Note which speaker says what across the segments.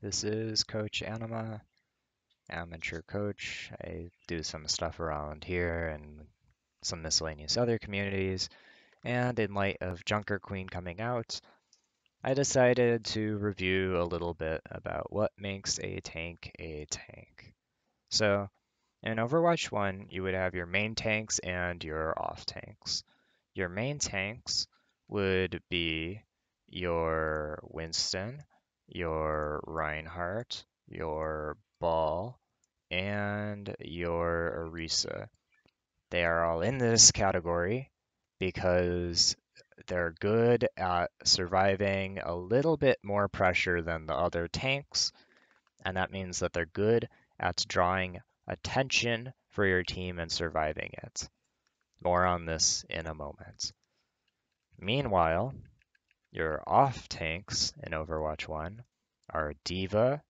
Speaker 1: This is Coach Anima, amateur coach. I do some stuff around here and some miscellaneous other communities. And in light of Junker Queen coming out, I decided to review a little bit about what makes a tank a tank. So, in Overwatch 1, you would have your main tanks and your off tanks. Your main tanks would be your Winston, your Reinhardt, your Ball, and your Orisa. They are all in this category because they're good at surviving a little bit more pressure than the other tanks, and that means that they're good at drawing attention for your team and surviving it. More on this in a moment. Meanwhile, your off tanks in Overwatch 1 are D.Va,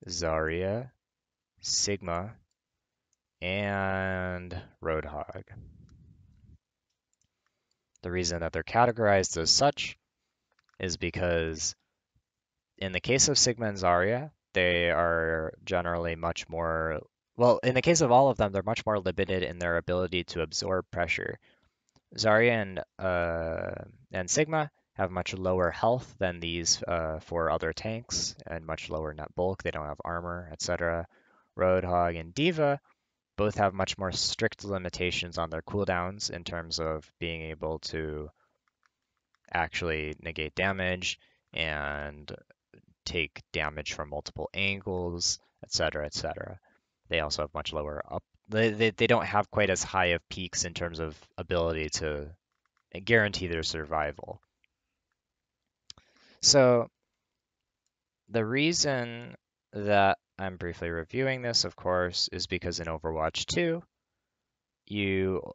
Speaker 1: Zarya, Sigma, and Roadhog. The reason that they're categorized as such is because in the case of Sigma and Zarya, they are generally much more, well, in the case of all of them, they're much more limited in their ability to absorb pressure. Zarya and Sigma have much lower health than these four other tanks and much lower net bulk. They don't have armor, etc. Roadhog and D.Va both have much more strict limitations on their cooldowns in terms of being able to actually negate damage and take damage from multiple angles, etc., etc. They also have much lower up. They don't have quite as high of peaks in terms of ability to guarantee their survival. So the reason that I'm briefly reviewing this, of course, is because in Overwatch 2,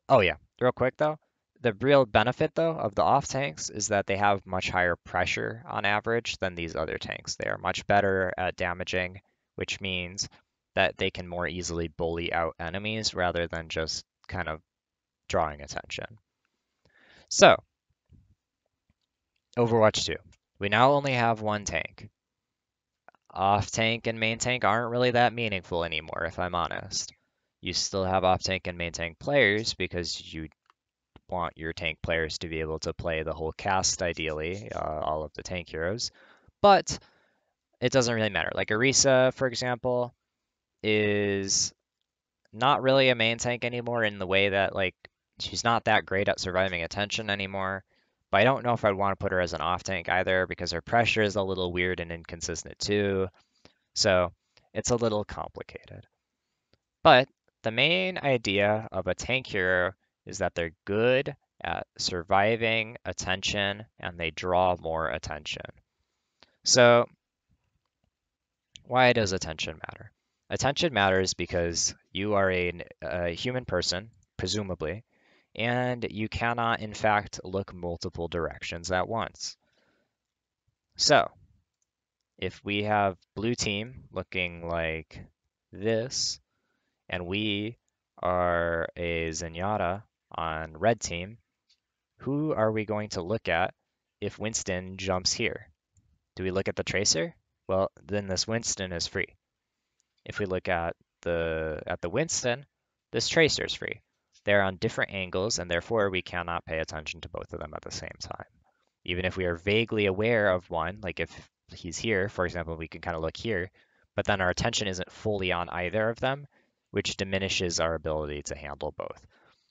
Speaker 1: oh yeah, real quick though, the real benefit though of the off tanks is that they have much higher pressure on average than these other tanks. They are much better at damaging, which means that they can more easily bully out enemies rather than just kind of drawing attention. So, Overwatch 2. We now only have one tank. Off tank and main tank aren't really that meaningful anymore, if I'm honest. You still have off tank and main tank players because you want your tank players to be able to play the whole cast, ideally, all of the tank heroes. But it doesn't really matter. Like Orisa, for example, is not really a main tank anymore in the way that, like, she's not that great at surviving attention anymore. But I don't know if I'd want to put her as an off tank either because her pressure is a little weird and inconsistent too. So it's a little complicated. But the main idea of a tank hero is that they're good at surviving attention and they draw more attention. So why does attention matter? Attention matters because you are a human person, presumably, and you cannot, in fact, look multiple directions at once. So, if we have blue team looking like this, and we are a Zenyatta on red team, who are we going to look at if Winston jumps here? Do we look at the Tracer? Well, then this Winston is free. If we look at the Winston, this Tracer is free. They're on different angles, and therefore we cannot pay attention to both of them at the same time. Even if we are vaguely aware of one, like if he's here, for example, we can kind of look here, but then our attention isn't fully on either of them, which diminishes our ability to handle both.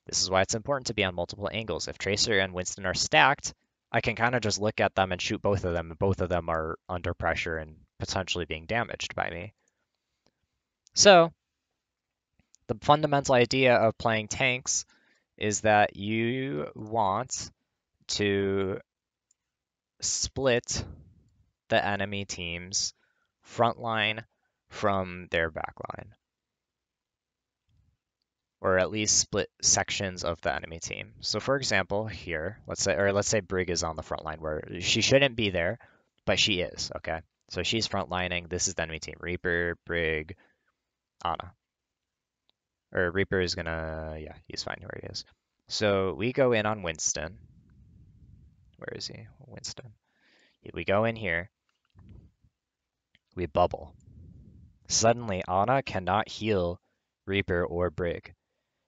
Speaker 1: This is why it's important to be on multiple angles. If Tracer and Winston are stacked, I can kind of just look at them and shoot both of them, and both of them are under pressure and potentially being damaged by me. So, the fundamental idea of playing tanks is that you want to split the enemy team's front line from their back line, or at least split sections of the enemy team. So for example, here, let's say Brig is on the front line where she shouldn't be there, but she is, okay? So she's frontlining. This is the enemy team. Reaper, Brig, Ana. Or Reaper is gonna, yeah, he's fine where he is. So we go in on Winston. Where is he? Winston. We go in here. we bubble. Suddenly, Ana cannot heal Reaper or Brig.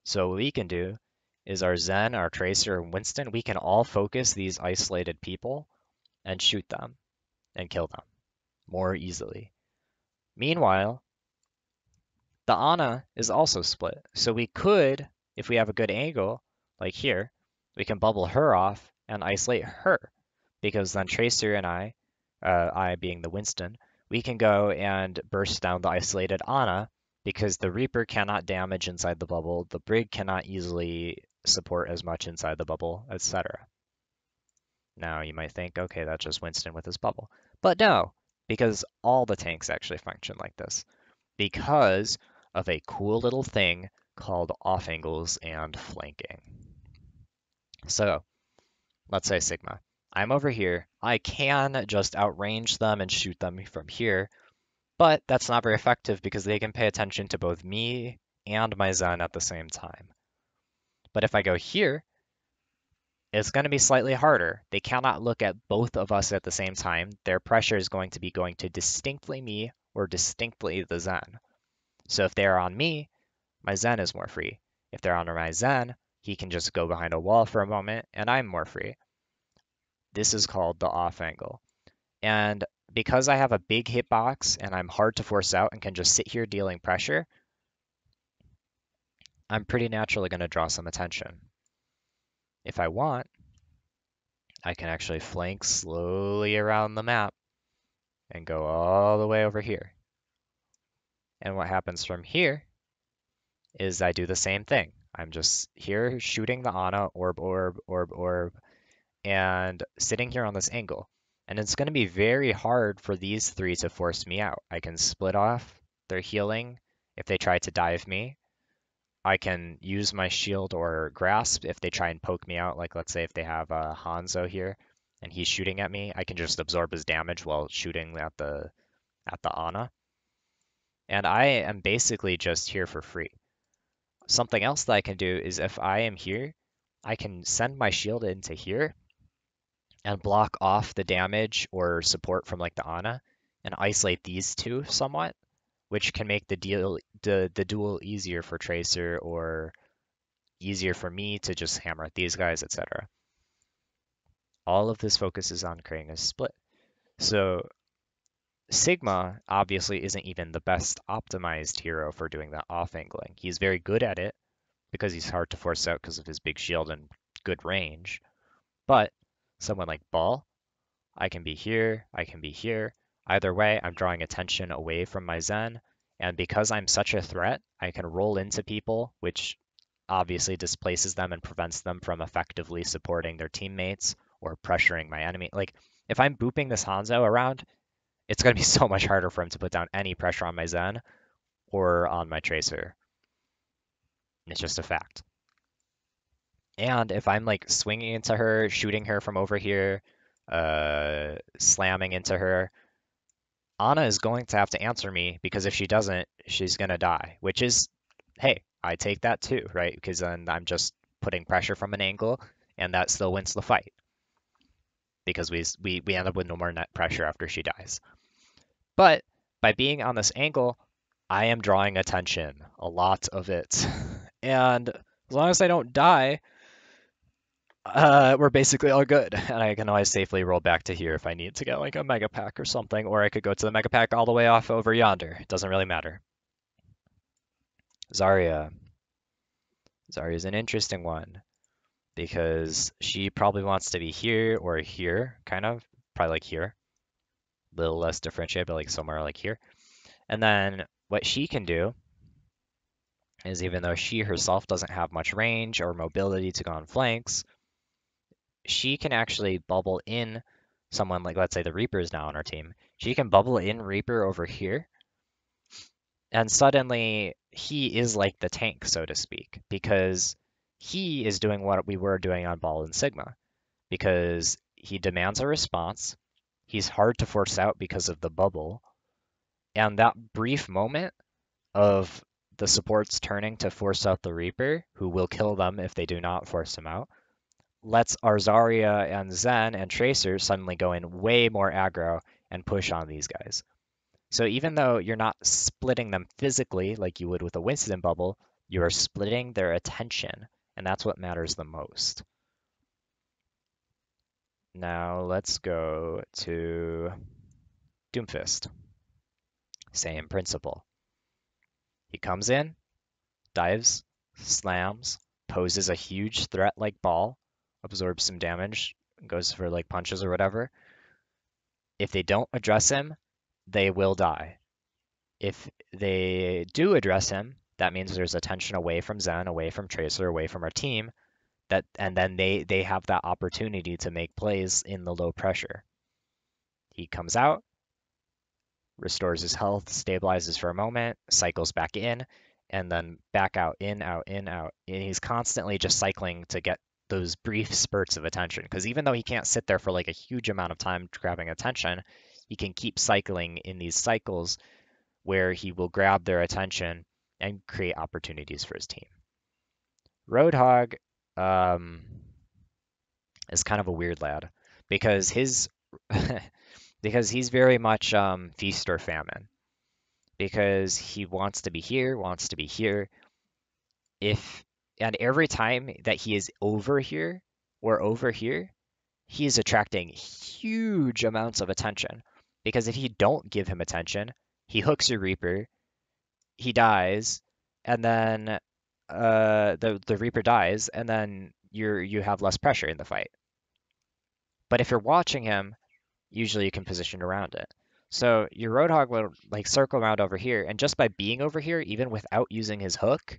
Speaker 1: So what we can do is our Zen, our Tracer, and Winston, we can all focus these isolated people and shoot them and kill them more easily. Meanwhile, the Ana is also split. So we could, if we have a good angle, like here, we can bubble her off and isolate her. Because then Tracer and I being the Winston, we can go and burst down the isolated Ana because the Reaper cannot damage inside the bubble, the Brig cannot easily support as much inside the bubble, etc. Now you might think, okay, that's just Winston with his bubble. But no, because all the tanks actually function like this. Because of a cool little thing called off angles and flanking. So let's say Sigma. I'm over here. I can just outrange them and shoot them from here, but that's not very effective because they can pay attention to both me and my Zen at the same time. But if I go here, it's going to be slightly harder. They cannot look at both of us at the same time. Their pressure is going to be going to distinctly me or distinctly the Zen. So if they're on me, my Zen is more free. If they're on my Zen, he can just go behind a wall for a moment and I'm more free. This is called the off angle. And because I have a big hitbox and I'm hard to force out and can just sit here dealing pressure, I'm pretty naturally going to draw some attention. If I want, I can actually flank slowly around the map and go all the way over here. And what happens from here is I do the same thing. I'm just here shooting the Ana, orb, and sitting here on this angle. And it's going to be very hard for these three to force me out. I can split off their healing if they try to dive me. I can use my shield or grasp if they try and poke me out. Like let's say if they have Hanzo here and he's shooting at me, I can just absorb his damage while shooting at the Ana. And I am basically just here for free. Something else that I can do is if I am here, I can send my shield into here and block off the damage or support from like the Ana and isolate these two somewhat, which can make the duel easier for Tracer or easier for me to just hammer at these guys, etc. All of this focuses on creating a split. So Sigma obviously isn't even the best optimized hero for doing that off angling. He's very good at it because he's hard to force out because of his big shield and good range. But someone like Ball, I can be here, I can be here. Either way, I'm drawing attention away from my Zen, and because I'm such a threat, I can roll into people, which obviously displaces them and prevents them from effectively supporting their teammates or pressuring my enemy. Like, if I'm booping this Hanzo around, it's going to be so much harder for him to put down any pressure on my Zen or on my Tracer. It's just a fact. And if I'm like swinging into her, shooting her from over here, slamming into her, Ana is going to have to answer me because if she doesn't, she's going to die, which is, hey, I take that too, right? Because then I'm just putting pressure from an angle and that still wins the fight because we end up with no more net pressure after she dies. But by being on this angle, I am drawing attention, a lot of it. And as long as I don't die, we're basically all good. And I can always safely roll back to here if I need to get like a mega pack or something, or I could go to the mega pack all the way off over yonder. It doesn't really matter. Zarya. Zarya's an interesting one because she probably wants to be here or here, kind of. Probably like here. A little less differentiated, but like somewhere like here. And then what she can do is even though she herself doesn't have much range or mobility to go on flanks, she can actually bubble in someone like, let's say the Reaper is now on our team. She can bubble in Reaper over here, and suddenly he is like the tank, so to speak, because he is doing what we were doing on Ball and Sigma, because he demands a response. He's hard to force out because of the bubble, and that brief moment of the supports turning to force out the Reaper, who will kill them if they do not force him out, lets our Zarya and Zen and Tracer suddenly go in way more aggro and push on these guys. So even though you're not splitting them physically like you would with a Winston bubble, you are splitting their attention, and that's what matters the most. Now let's go to Doomfist. Same principle. He comes in, dives, slams, poses a huge threat-like ball, absorbs some damage, goes for like punches or whatever. If they don't address him, they will die. If they do address him, that means there's attention away from Zen, away from Tracer, away from our team, and then they have that opportunity to make plays in the low pressure. He comes out, restores his health, stabilizes for a moment, cycles back in, and then back out, in, out, in, out. And he's constantly just cycling to get those brief spurts of attention. Because even though he can't sit there for like a huge amount of time grabbing attention, he can keep cycling in these cycles where he will grab their attention and create opportunities for his team. Roadhog is kind of a weird lad because his because he's very much feast or famine because he wants to be here, wants to be here. If and every time that he is over here or over here, he is attracting huge amounts of attention because if you don't give him attention, he hooks your Reaper, he dies, and then the Reaper dies, and then you have less pressure in the fight. But if you're watching him, usually you can position around it. So your Roadhog will like circle around over here, and just by being over here, even without using his hook,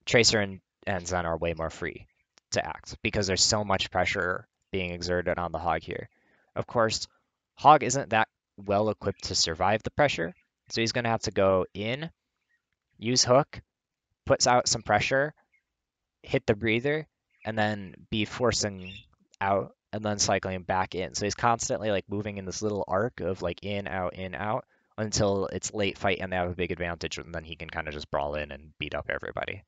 Speaker 1: Tracer and Zen are way more free to act because there's so much pressure being exerted on the Hog here. Of course, Hog isn't that well equipped to survive the pressure, so he's going to have to go in, use hook, puts out some pressure, hit the breather, and then be forcing out and then cycling back in. So he's constantly like moving in this little arc of like in, out until it's late fight and they have a big advantage, and then he can kind of just brawl in and beat up everybody.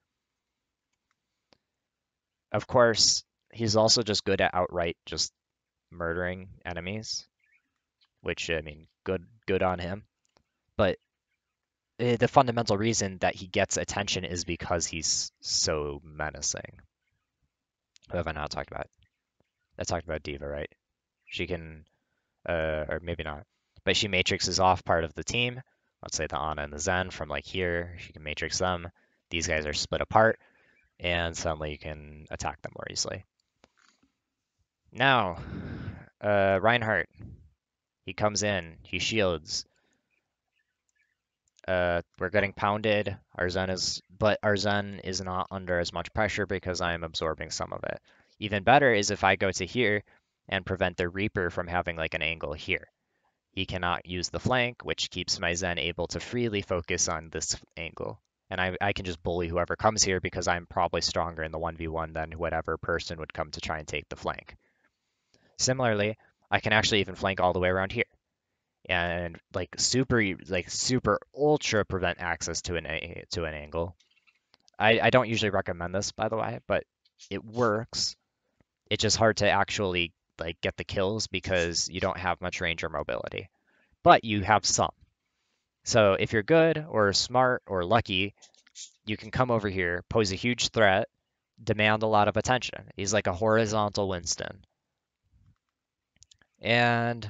Speaker 1: Of course, he's also just good at outright just murdering enemies, which I mean, good on him. But the fundamental reason that he gets attention is because he's so menacing. Who have I not talked about? I talked about D.Va, right? She can, or maybe not, but she matrixes off part of the team. Let's say the Ana and the Zen from like here. She can matrix them. These guys are split apart, and suddenly you can attack them more easily. Now, Reinhardt, he comes in, he shields. We're getting pounded. But our Zen is not under as much pressure because I'm absorbing some of it. Even better is if I go to here and prevent the Reaper from having like an angle here. He cannot use the flank, which keeps my Zen able to freely focus on this angle. And I can just bully whoever comes here because I'm probably stronger in the 1v1 than whatever person would come to try and take the flank. Similarly, I can actually even flank all the way around here and super ultra prevent access to an angle. I don't usually recommend this, by the way, but it works. It's just hard to actually like get the kills because you don't have much range or mobility, but you have some. So if you're good or smart or lucky, you can come over here, pose a huge threat, demand a lot of attention. He's like a horizontal Winston. And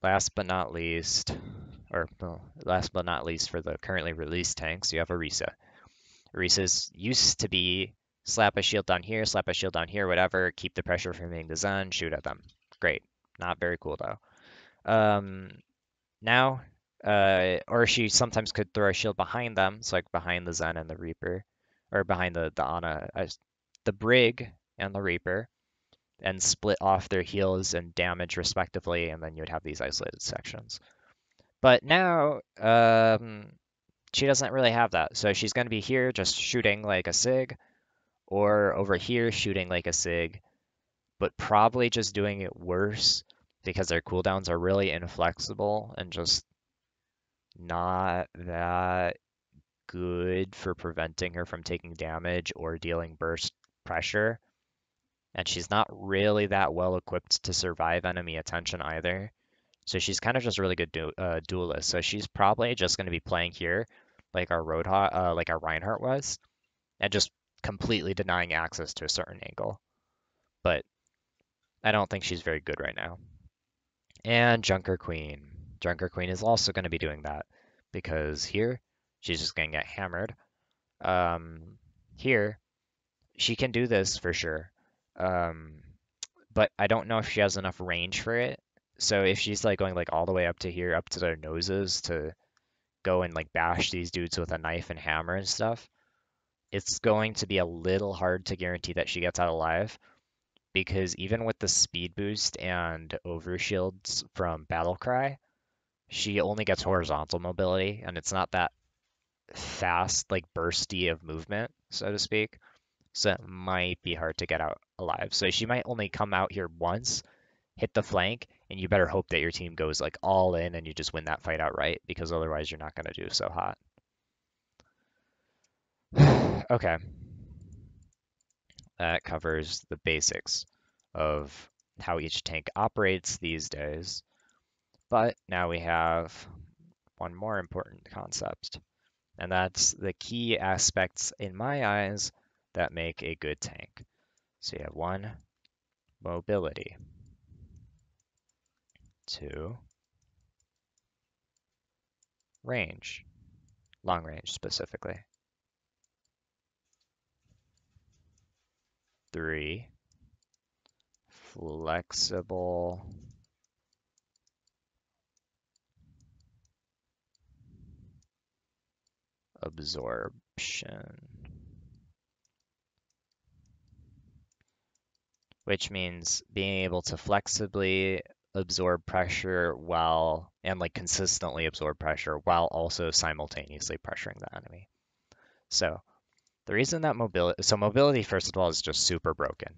Speaker 1: last but not least, last but not least for the currently released tanks, you have Orisa. Orisa's used to be slap a shield down here, slap a shield down here, whatever, keep the pressure from hitting the Zen, shoot at them. Great. Not very cool though. Now, or she sometimes could throw a shield behind them, so like behind the Zen and the Reaper, or behind the Ana, the Brig and the Reaper, and split off their heals and damage respectively, and then you would have these isolated sections. But now, she doesn't really have that. So she's going to be here just shooting like a SIG, or over here shooting like a SIG, but probably just doing it worse because their cooldowns are really inflexible and just not that good for preventing her from taking damage or dealing burst pressure. And she's not really that well equipped to survive enemy attention either. So she's kind of just a really good duelist. So she's probably just going to be playing here like our like our Reinhardt was, and just completely denying access to a certain angle. But I don't think she's very good right now. And Junker Queen. Junker Queen is also going to be doing that because here she's just going to get hammered. Um, Here she can do this for sure. Um, but I don't know if she has enough range for it. So if she's like going like all the way up to here, up to their noses to go and like bash these dudes with a knife and hammer and stuff, it's going to be a little hard to guarantee that she gets out alive because even with the speed boost and overshields from Battle Cry, she only gets horizontal mobility and it's not that fast, like bursty of movement, so to speak. So it might be hard to get out alive. So she might only come out here once, hit the flank, and you better hope that your team goes like all in and you just win that fight outright because otherwise you're not going to do so hot. Okay, that covers the basics of how each tank operates these days. But now we have one more important concept, and that's the key aspects in my eyes that make a good tank. So you have one, mobility, two, range, long range specifically, three, flexible absorption, which means being able to flexibly absorb pressure while and like consistently absorb pressure while also simultaneously pressuring the enemy. So the reason that mobility first of all is just super broken.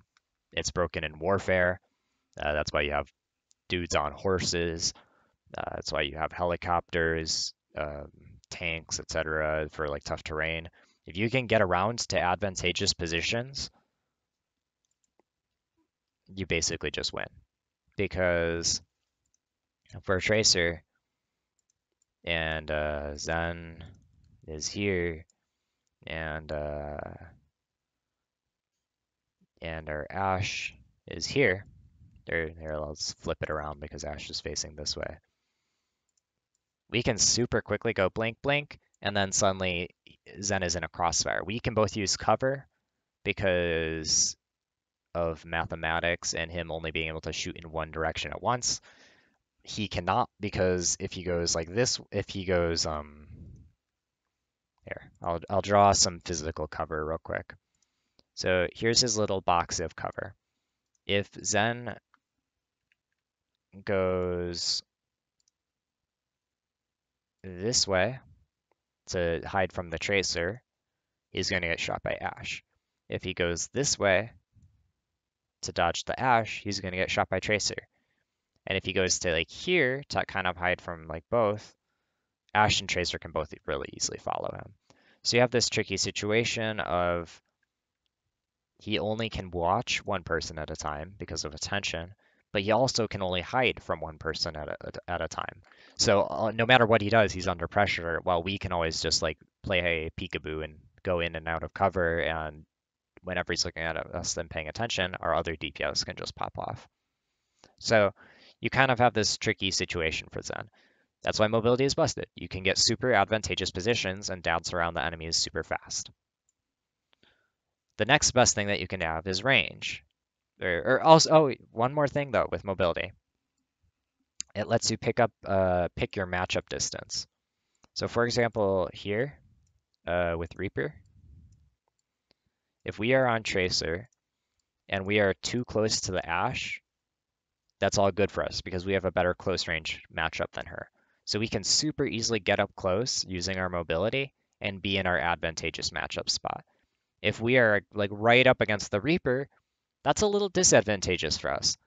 Speaker 1: It's broken in warfare. That's why you have dudes on horses. That's why you have helicopters, tanks, etc. for like tough terrain. If you can get around to advantageous positions, you basically just win. Because for a tracer, and Zen is here, and our Ash is here. There, let's flip it around because Ash is facing this way. We can super quickly go blink, blink, and then suddenly Zen is in a crossfire. We can both use cover because of mathematics and him only being able to shoot in one direction at once. He cannot because if he goes like this, if he goes here, I'll draw some physical cover real quick. So here's his little box of cover. If Zen goes this way to hide from the tracer, he's going to get shot by Ash. If he goes this way to dodge the Ash, he's going to get shot by Tracer. And if he goes to like here to kind of hide from like both, Ash and Tracer can both really easily follow him. So you have this tricky situation of he only can watch one person at a time because of attention, but he also can only hide from one person at a time. So no matter what he does, he's under pressure, while we can always just like play a peekaboo and go in and out of cover, and whenever he's looking at us and paying attention, our other DPS can just pop off. So you kind of have this tricky situation for Zen. That's why mobility is busted. You can get super advantageous positions and dance around the enemies super fast. The next best thing that you can have is range. Or also, oh, one more thing though with mobility. It lets you pick your matchup distance. So for example, here with Reaper, if we are on Tracer and we are too close to the Ash, that's all good for us because we have a better close range matchup than her. So we can super easily get up close using our mobility and be in our advantageous matchup spot. If we are like right up against the Reaper, that's a little disadvantageous for us.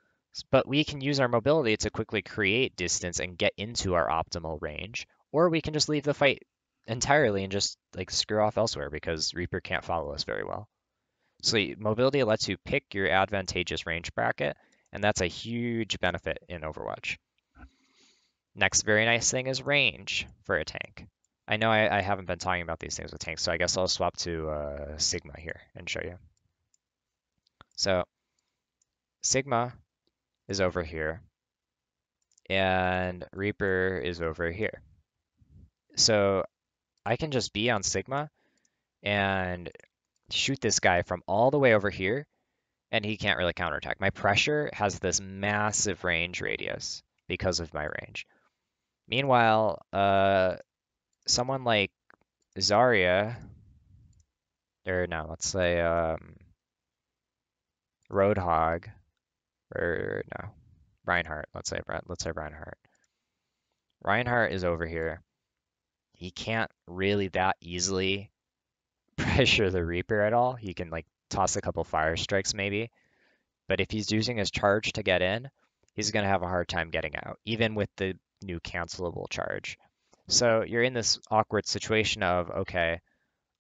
Speaker 1: But we can use our mobility to quickly create distance and get into our optimal range, or we can just leave the fight entirely and just like screw off elsewhere because Reaper can't follow us very well. So mobility lets you pick your advantageous range bracket, and that's a huge benefit in Overwatch. Next very nice thing is range for a tank. I know I haven't been talking about these things with tanks, so I guess I'll swap to Sigma here and show you. So Sigma is over here, and Reaper is over here. So I can just be on Sigma and shoot this guy from all the way over here, and he can't really counterattack. My pressure has this massive range radius because of my range. Meanwhile, someone like Zarya, or no, let's say Roadhog, or no, Reinhardt. Let's say Reinhardt. Reinhardt is over here. He can't really that easily pressure the Reaper at all. He can like toss a couple fire strikes maybe, but if he's using his charge to get in, he's gonna have a hard time getting out, even with the new cancelable charge. So you're in this awkward situation of, okay,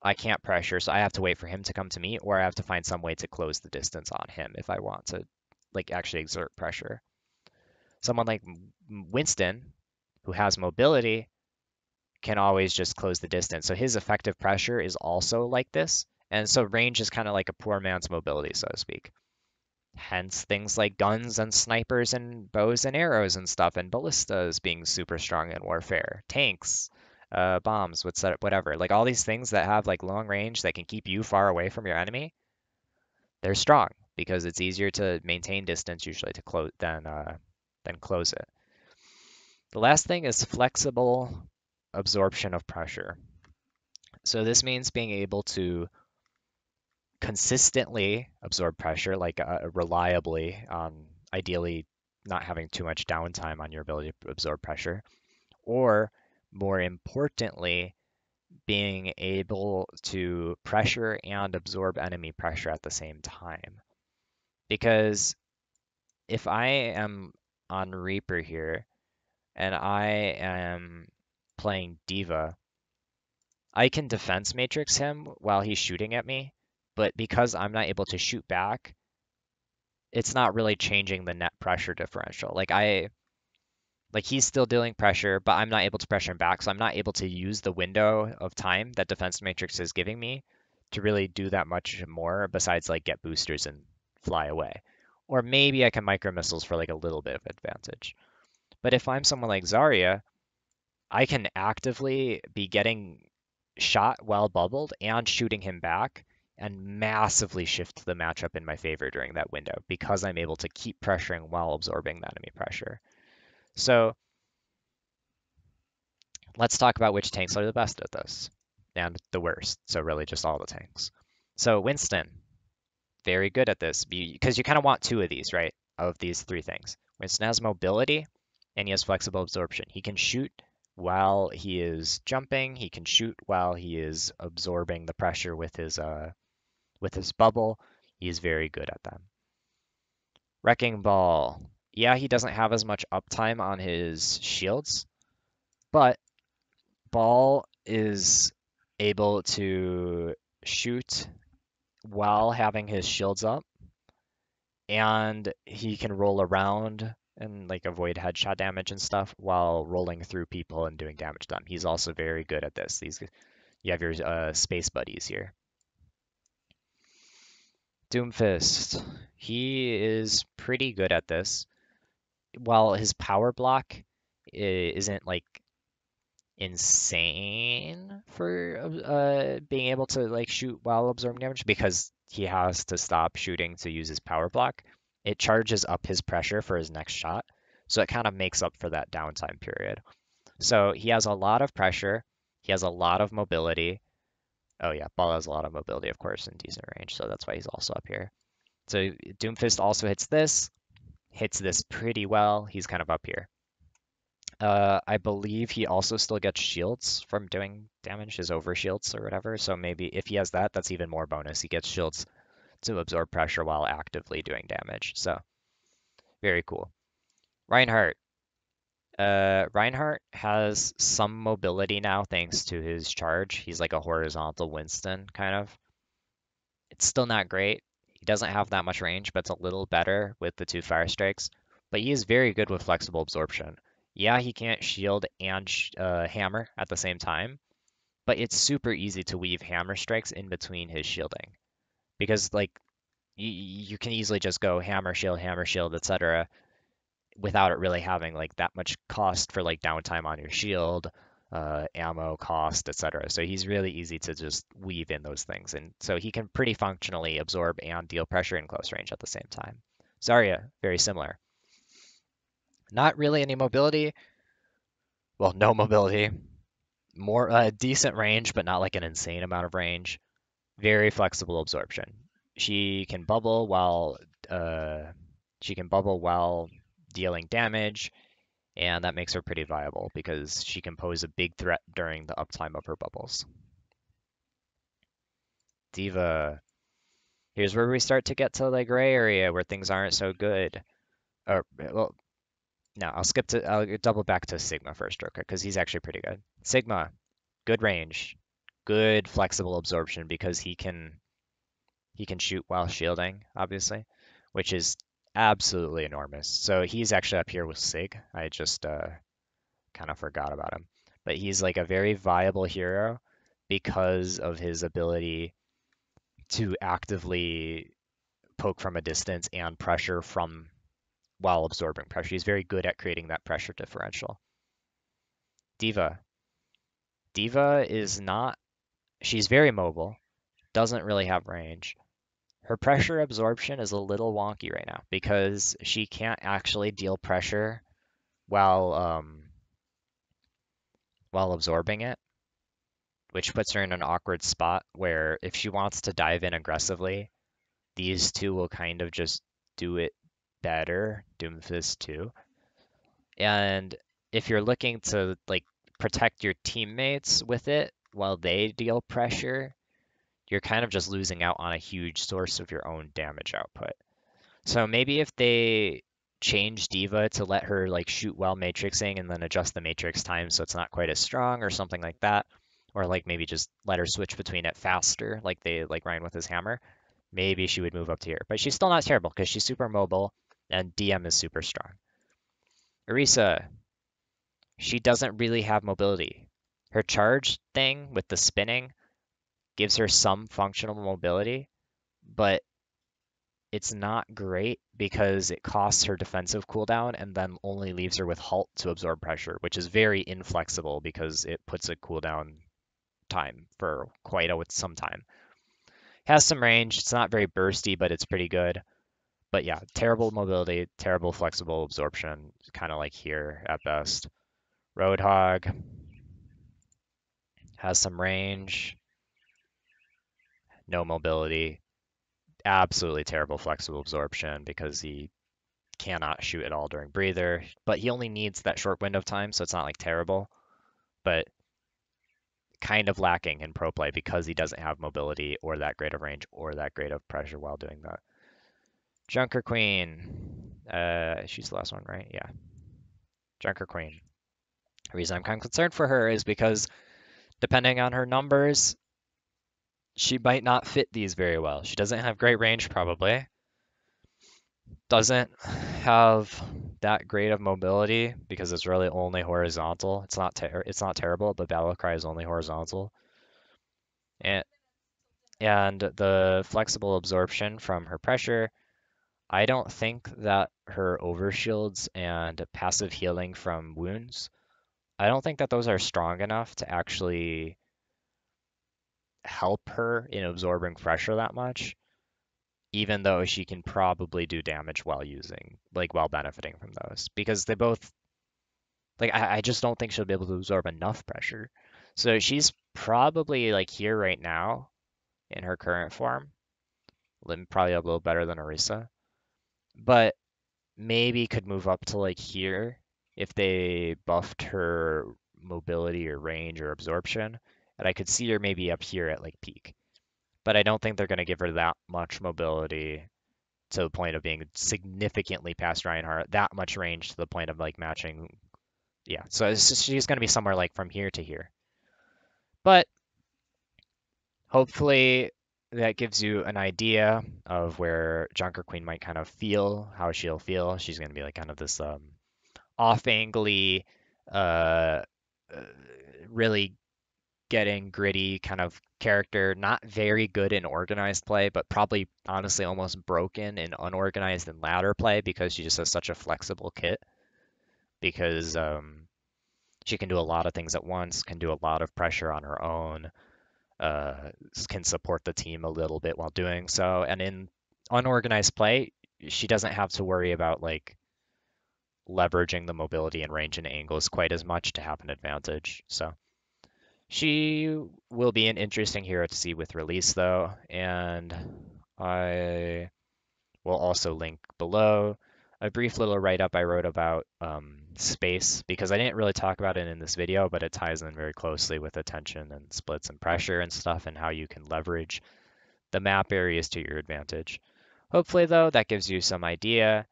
Speaker 1: I can't pressure, so I have to wait for him to come to me, or I have to find some way to close the distance on him if I want to like actually exert pressure. Someone like Winston, who has mobility, can always just close the distance. So his effective pressure is also like this. And so range is kind of like a poor man's mobility, so to speak. Hence things like guns and snipers and bows and arrows and stuff, and ballistas being super strong in warfare, tanks, bombs, whatever. Like all these things that have like long range that can keep you far away from your enemy, they're strong because it's easier to maintain distance usually to close than close it. The last thing is flexible absorption of pressure. So this means being able to consistently absorb pressure, like reliably, ideally not having too much downtime on your ability to absorb pressure, or more importantly, being able to pressure and absorb enemy pressure at the same time. Because if I am on Reaper here and I am playing Diva, I can defense matrix him while he's shooting at me, but because I'm not able to shoot back, it's not really changing the net pressure differential. Like he's still dealing pressure, but I'm not able to pressure him back, so I'm not able to use the window of time that defense matrix is giving me to really do that much more besides like get boosters and fly away. Or maybe I can micro missiles for like a little bit of advantage. But if I'm someone like Zarya, I can actively be getting shot while bubbled and shooting him back and massively shift the matchup in my favor during that window because I'm able to keep pressuring while absorbing the enemy pressure. So let's talk about which tanks are the best at this and the worst. So really just all the tanks. So Winston, very good at this because you kind of want two of these, right? Of these three things. Winston has mobility and he has flexible absorption. He can shoot while he is jumping. He can shoot while he is absorbing the pressure with his bubble. He is very good at them. Wrecking Ball. Yeah, he doesn't have as much uptime on his shields, but Ball is able to shoot while having his shields up, and he can roll around and like avoid headshot damage and stuff while rolling through people and doing damage to them. He's also very good at this. You have your space buddies here. Doomfist. He is pretty good at this. While his power block isn't like insane for being able to like shoot while absorbing damage because he has to stop shooting to use his power block. It charges up his pressure for his next shot, so it kind of makes up for that downtime period. So he has a lot of pressure, he has a lot of mobility. Oh yeah, Ball has a lot of mobility, of course, in decent range, so that's why he's also up here. So Doomfist also hits this pretty well. He's kind of up here. I believe he also still gets shields from doing damage, his overshields or whatever. So maybe if he has that, that's even more bonus. He gets shields to absorb pressure while actively doing damage. So very cool. Reinhardt. Reinhardt has some mobility now thanks to his charge. He's like a horizontal Winston kind of. It's still not great. He doesn't have that much range, but it's a little better with the two fire strikes. But he is very good with flexible absorption. Yeah, he can't shield and hammer at the same time, but it's super easy to weave hammer strikes in between his shielding because like you can easily just go hammer shield, etc. without it really having like that much cost for like downtime on your shield, ammo cost, etc. So he's really easy to just weave in those things, and so he can pretty functionally absorb and deal pressure in close range at the same time. Zarya, very similar. Not really any mobility. Well, no mobility. More decent range, but not like an insane amount of range. Very flexible absorption. She can bubble while uh, she can bubble while dealing damage, and that makes her pretty viable because she can pose a big threat during the uptime of her bubbles. Diva. Here's where we start to get to the gray area where things aren't so good. Or well, no, I'll double back to Sigma first, real quick, because he's actually pretty good. Sigma, good range, good flexible absorption because he can shoot while shielding, obviously, which is absolutely enormous. So he's actually up here with Sig. I just kind of forgot about him. But he's like a very viable hero because of his ability to actively poke from a distance and pressure from while absorbing pressure. He's very good at creating that pressure differential. Diva. Diva is not, she's very mobile, doesn't really have range. Her pressure absorption is a little wonky right now because she can't actually deal pressure while while absorbing it, which puts her in an awkward spot where if she wants to dive in aggressively, these two will kind of just do it better, Doomfist too. And if you're looking to like protect your teammates with it while they deal pressure, you're kind of just losing out on a huge source of your own damage output. So maybe if they change Diva to let her like shoot while matrixing and then adjust the matrix time so it's not quite as strong or something like that, or like maybe just let her switch between it faster, like they like Ryan with his hammer, maybe she would move up to here. But she's still not terrible because she's super mobile and DM is super strong. Orisa, she doesn't really have mobility. Her charge thing with the spinning gives her some functional mobility, but it's not great because it costs her defensive cooldown and then only leaves her with halt to absorb pressure, which is very inflexible because it puts a cooldown time for quite some time. Has some range. It's not very bursty, but it's pretty good. But yeah, terrible mobility, terrible flexible absorption, kind of like here at best. Roadhog has some range, no mobility, absolutely terrible flexible absorption because he cannot shoot at all during breather, but he only needs that short window of time, so it's not like terrible, but kind of lacking in pro play because he doesn't have mobility or that great of range or that great of pressure while doing that. Junker Queen. She's the last one, right? Yeah. Junker Queen. The reason I'm kind of concerned for her is because depending on her numbers, she might not fit these very well. She doesn't have great range, probably. Doesn't have that great of mobility because it's really only horizontal. It's not terrible, but Battlecry is only horizontal. And and the flexible absorption from her pressure, I don't think that her overshields and passive healing from wounds, I don't think that those are strong enough to actually help her in absorbing pressure that much, even though she can probably do damage while while benefiting from those. Because they both, like, I just don't think she'll be able to absorb enough pressure. So she's probably like here right now in her current form, probably a little better than Orisa, but maybe could move up to like here if they buffed her mobility or range or absorption. And I could see her maybe up here at like peak. But I don't think they're going to give her that much mobility to the point of being significantly past Reinhardt, that much range to the point of like matching. Yeah, so she's going to be somewhere like from here to here. But hopefully that gives you an idea of where Junker Queen might kind of feel, how she'll feel. She's going to be like kind of this off-angly, uh, uh, really getting gritty kind of character. Not very good in organized play, but probably honestly almost broken in unorganized and ladder play because she just has such a flexible kit. Because she can do a lot of things at once, can do a lot of pressure on her own, can support the team a little bit while doing so. And in unorganized play, she doesn't have to worry about like leveraging the mobility and range and angles quite as much to have an advantage. So she will be an interesting hero to see with release though, and I will also link below a brief little write-up I wrote about space because I didn't really talk about it in this video, but it ties in very closely with attention and splits and pressure and stuff and how you can leverage the map areas to your advantage. Hopefully, though, that gives you some idea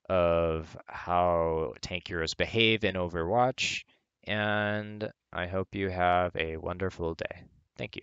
Speaker 1: of how tank heroes behave in Overwatch, and I hope you have a wonderful day. Thank you.